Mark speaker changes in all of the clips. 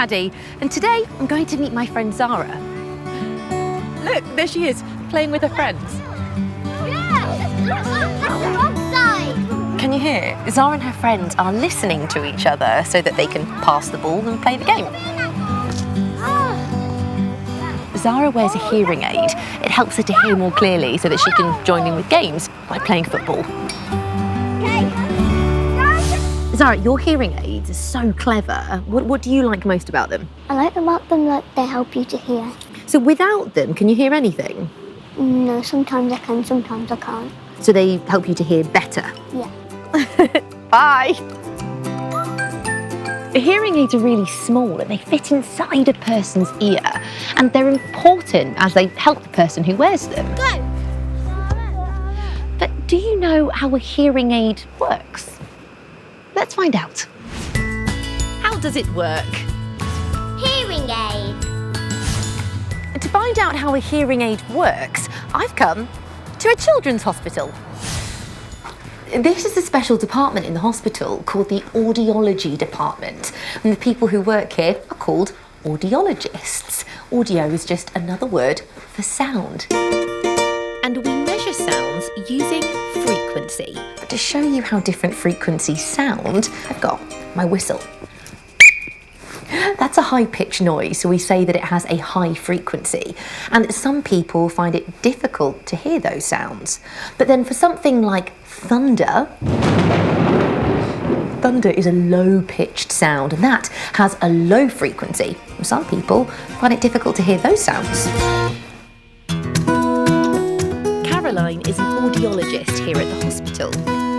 Speaker 1: Maddie, and today I'm going to meet my friend Zara. Look, there she is, playing with her friends. Can you hear? Zara and her friends are listening to each other so that they can pass the ball and play the game. Zara wears a hearing aid. It helps her to hear more clearly so that she can join in with games, like playing football. Zara, your hearing aids are so clever. What do you like most about them?
Speaker 2: I like about them that they help you to hear.
Speaker 1: So without them, can you hear anything?
Speaker 2: No, sometimes I can, sometimes I can't.
Speaker 1: So they help you to hear better?
Speaker 2: Yeah.
Speaker 1: Bye! The hearing aids are really small and they fit inside a person's ear. And they're important as they help the person who wears them.
Speaker 2: Go!
Speaker 1: But do you know how a hearing aid works? Let's find out. How does it work?
Speaker 2: Hearing aid.
Speaker 1: And to find out how a hearing aid works, I've come to a children's hospital. This is a special department in the hospital called the audiology department. And the people who work here are called audiologists. Audio is just another word for sound. And we measure sounds using frequency. But to show you how different frequencies sound, I've got my whistle. That's a high-pitched noise, so we say that it has a high frequency. And some people find it difficult to hear those sounds. But then for something like thunder, thunder is a low-pitched sound, and that has a low frequency. Some people find it difficult to hear those sounds. Caroline is an audiologist here at the hospital.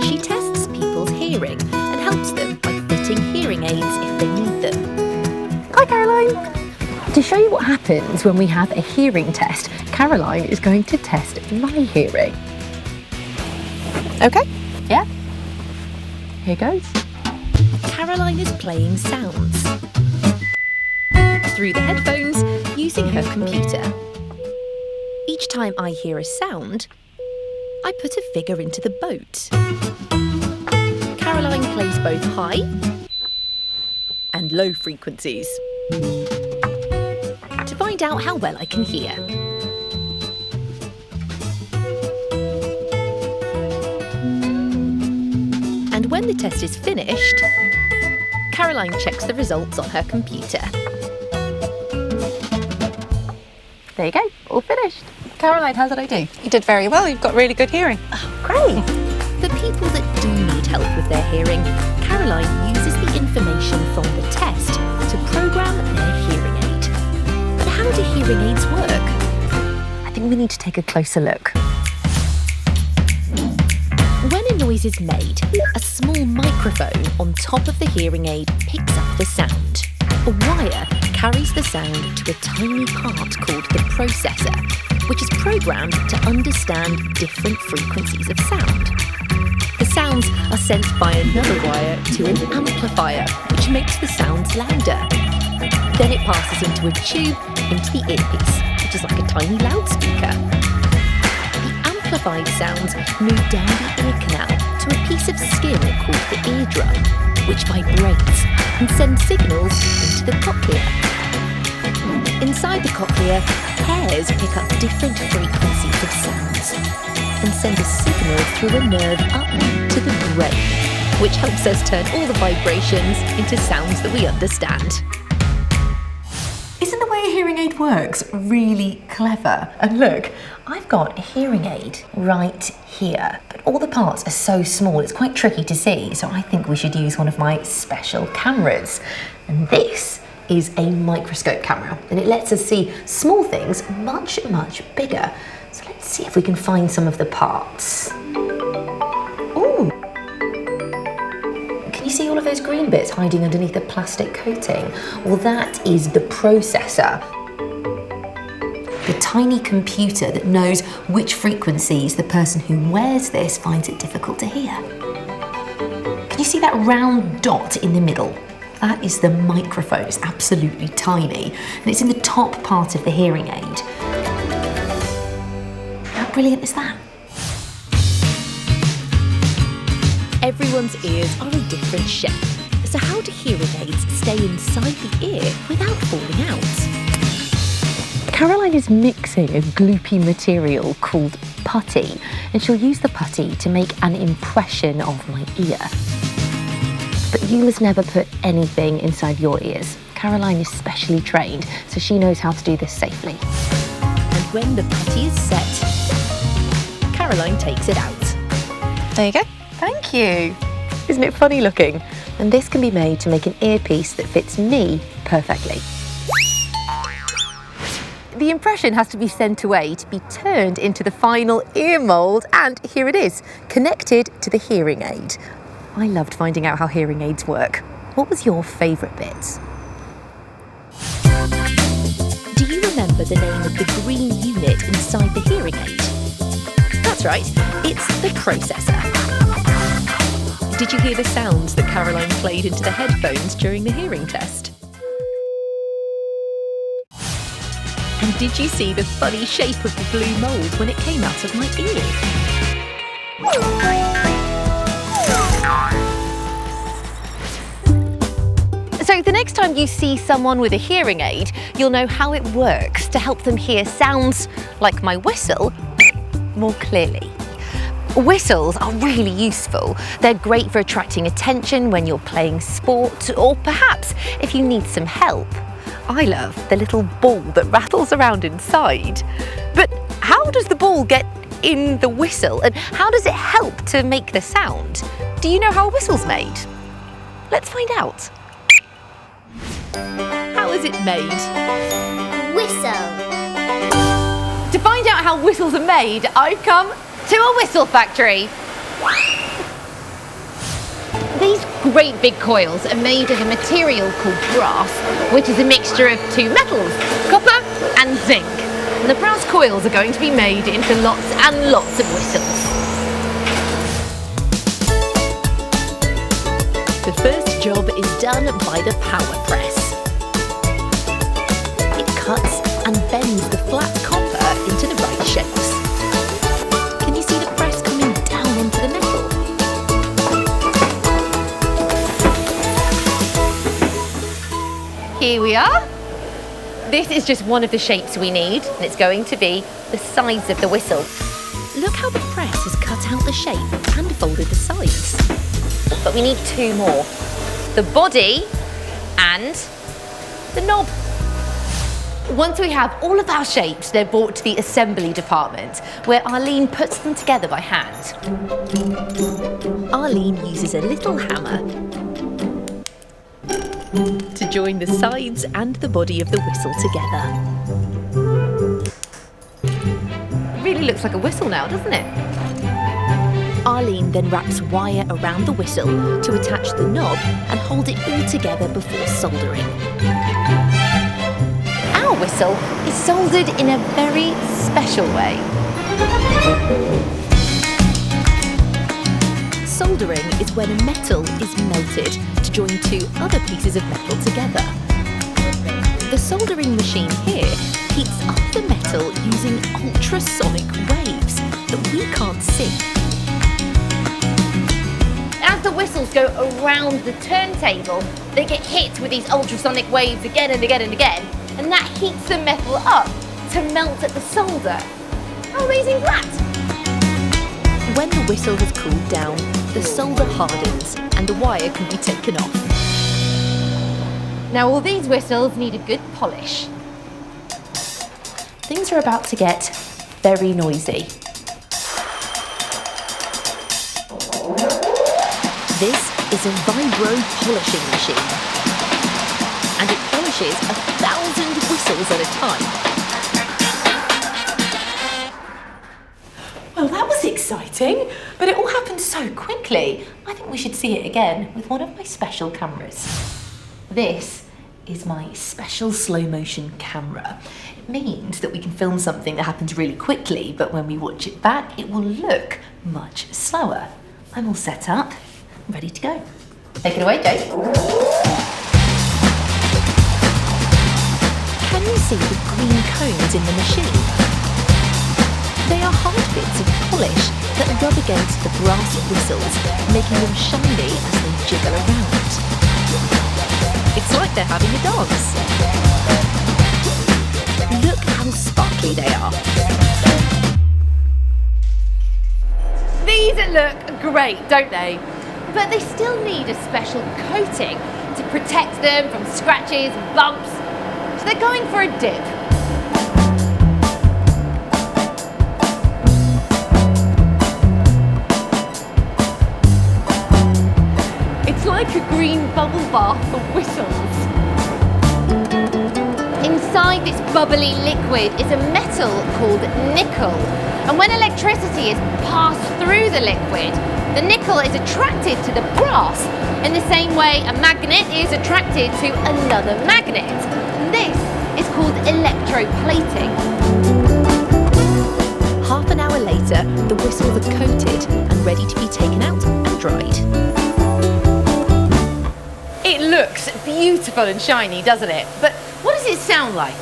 Speaker 1: She tests people's hearing and helps them by fitting hearing aids if they need them. Hi, Caroline. To show you what happens when we have a hearing test, Caroline is going to test my hearing. Okay. Yeah. Here goes. Caroline is playing sounds through the headphones using her computer. Each time I hear a sound, I put a figure into the boat. Caroline plays both high and low frequencies to find out how well I can hear. And when the test is finished, Caroline checks the results on her computer. There you go, all finished. Caroline, how did I do?
Speaker 3: You did very well. You've got really good hearing.
Speaker 1: Oh, great. For people that do need help with their hearing, Caroline uses the information from the test to program their hearing aid. But how do hearing aids work? I think we need to take a closer look. When a noise is made, a small microphone on top of the hearing aid picks up the sound. A wire carries the sound to a tiny part called the processor, which is programmed to understand different frequencies of sound. The sounds are sent by another wire to an amplifier, which makes the sounds louder. Then it passes into a tube into the earpiece, which is like a tiny loudspeaker. The amplified sounds move down the ear canal to a piece of skin called the eardrum, which vibrates and sends signals into the cochlea. Inside the cochlea, hairs pick up different frequencies of sounds and send a signal through a nerve up to the brain, which helps us turn all the vibrations into sounds that we understand. Isn't the way a hearing aid works really clever? And look, I've got a hearing aid right here, but all the parts are so small, it's quite tricky to see, so I think we should use one of my special cameras. And this is a microscope camera, and it lets us see small things much, much bigger. So let's see if we can find some of the parts. Ooh! Can you see all of those green bits hiding underneath the plastic coating? Well, that is the processor. The tiny computer that knows which frequencies the person who wears this finds it difficult to hear. Can you see that round dot in the middle? That is the microphone. It's absolutely tiny, and it's in the top part of the hearing aid. How brilliant is that? Everyone's ears are a different shape. So how do hearing aids stay inside the ear without falling out? Caroline is mixing a gloopy material called putty, and she'll use the putty to make an impression of my ear. But you must never put anything inside your ears. Caroline is specially trained, so she knows how to do this safely. And when the putty is set, Caroline takes it out.
Speaker 3: There you go. Thank you.
Speaker 1: Isn't it funny looking? And this can be made to make an earpiece that fits me perfectly. The impression has to be sent away to be turned into the final ear mould, and here it is, connected to the hearing aid. I loved finding out how hearing aids work. What was your favourite bit? Do you remember the name of the green unit inside the hearing aid? That's right, it's the processor. Did you hear the sounds that Caroline played into the headphones during the hearing test? And did you see the funny shape of the blue mould when it came out of my ear? So the next time you see someone with a hearing aid, you'll know how it works to help them hear sounds like my whistle more clearly. Whistles are really useful. They're great for attracting attention when you're playing sport, or perhaps if you need some help. I love the little ball that rattles around inside. But how does the ball get in the whistle, and how does it help to make the sound? Do you know how a whistle's made? Let's find out. How is it made?
Speaker 2: Whistle.
Speaker 1: To find out how whistles are made, I've come to a whistle factory.
Speaker 4: These great big coils are made of a material called brass, which is a mixture of two metals, copper and zinc. And the brass coils are going to be made into lots and lots of whistles.
Speaker 1: The first job is done by the power press. It cuts and bends the flat copper into the right shapes. Can you see the press coming down into the metal? Here we are. This is just one of the shapes we need, and it's going to be the sides of the whistle. Look how the press has cut out the shape and folded the sides. But we need two more. The body and the knob. Once we have all of our shapes, they're brought to the assembly department, where Arlene puts them together by hand. Arlene uses a little hammer to join the sides and the body of the whistle together. It really looks like a whistle now, doesn't it? Arlene then wraps wire around the whistle to attach the knob and hold it all together before soldering. Our whistle is soldered in a very special way. Soldering is when a metal is melted to join two other pieces of metal together. The soldering machine here heats up the metal using ultrasonic waves that we can't see.
Speaker 4: As the whistles go around the turntable, they get hit with these ultrasonic waves again and again and again, and that heats the metal up to melt at the solder. How amazing is that?
Speaker 1: When the whistle has cooled down, the solder hardens and the wire can be taken off.
Speaker 4: Now all these whistles need a good polish.
Speaker 1: Things are about to get very noisy. This is a vibro polishing machine, and it polishes 1,000 whistles at a time. Well, that was exciting, but it all happened so quickly. I think we should see it again with one of my special cameras. This is my special slow motion camera. It means that we can film something that happens really quickly, but when we watch it back, it will look much slower. I'm all set up, ready to go. Take it away, Jake. Can you see the green cones in the machine? They are hard bits of polish that rub against the brass whistles, making them shiny as they jiggle around. It's like they're having a dance. Look how sparkly they are.
Speaker 4: These look great, don't they? But they still need a special coating to protect them from scratches and bumps. So they're going for a dip. It's like a green bubble bath for whistles. Inside this bubbly liquid is a metal called nickel. And when electricity is passed through the liquid, the nickel is attracted to the brass in the same way a magnet is attracted to another magnet. This is called electroplating.
Speaker 1: Half an hour later, the whistles are coated and ready to be taken out and dried.
Speaker 4: It looks beautiful and shiny, doesn't it? But what does it sound like?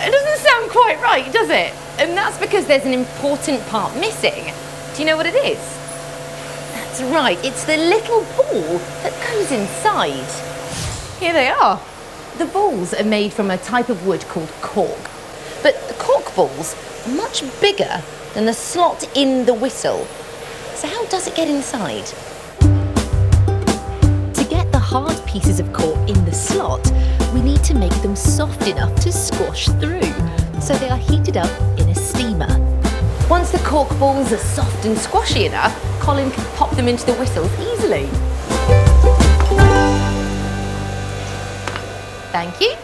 Speaker 4: It doesn't sound quite right, does it? And that's because there's an important part missing. Do you know what it is? That's right, it's the little ball that goes inside. Here they are. The balls are made from a type of wood called cork. But the cork balls are much bigger than the slot in the whistle. So how does it get inside?
Speaker 1: To get the hard pieces of cork in the slot, we need to make them soft enough to squash through. So they are heated up in a steamer.
Speaker 4: Once the cork balls are soft and squashy enough, Colin can pop them into the whistles easily. Thank you.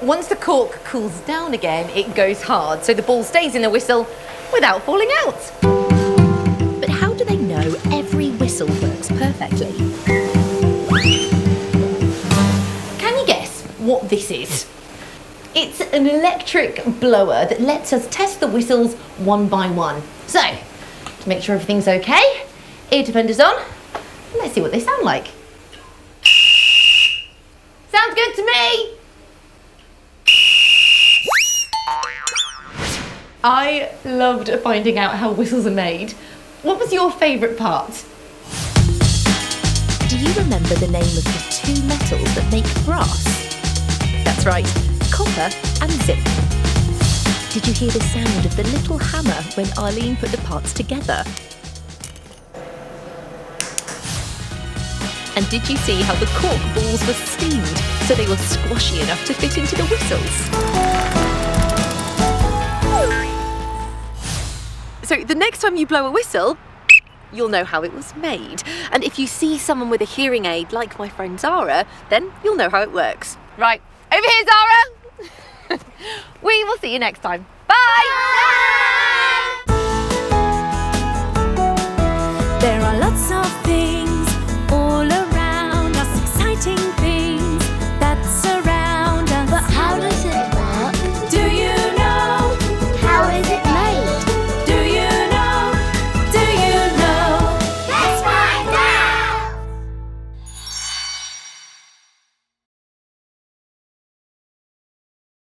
Speaker 4: Once the cork cools down again, it goes hard, so the ball stays in the whistle without falling out.
Speaker 1: But how do they know every whistle works perfectly?
Speaker 4: Can you guess what this is? It's an electric blower that lets us test the whistles one by one. So, to make sure everything's okay, ear defenders on, and let's see what they sound like. Sounds good to me! I loved finding out how whistles are made. What was your favourite part?
Speaker 1: Do you remember the name of the two metals that make brass? That's right, copper and zinc. Did you hear the sound of the little hammer when Arlene put the parts together? And did you see how the cork balls were steamed so they were squashy enough to fit into the whistles? So the next time you blow a whistle, you'll know how it was made. And if you see someone with a hearing aid like my friend Zara, then you'll know how it works.
Speaker 4: Right, over here, Zara! We will see you next time. Bye! Bye!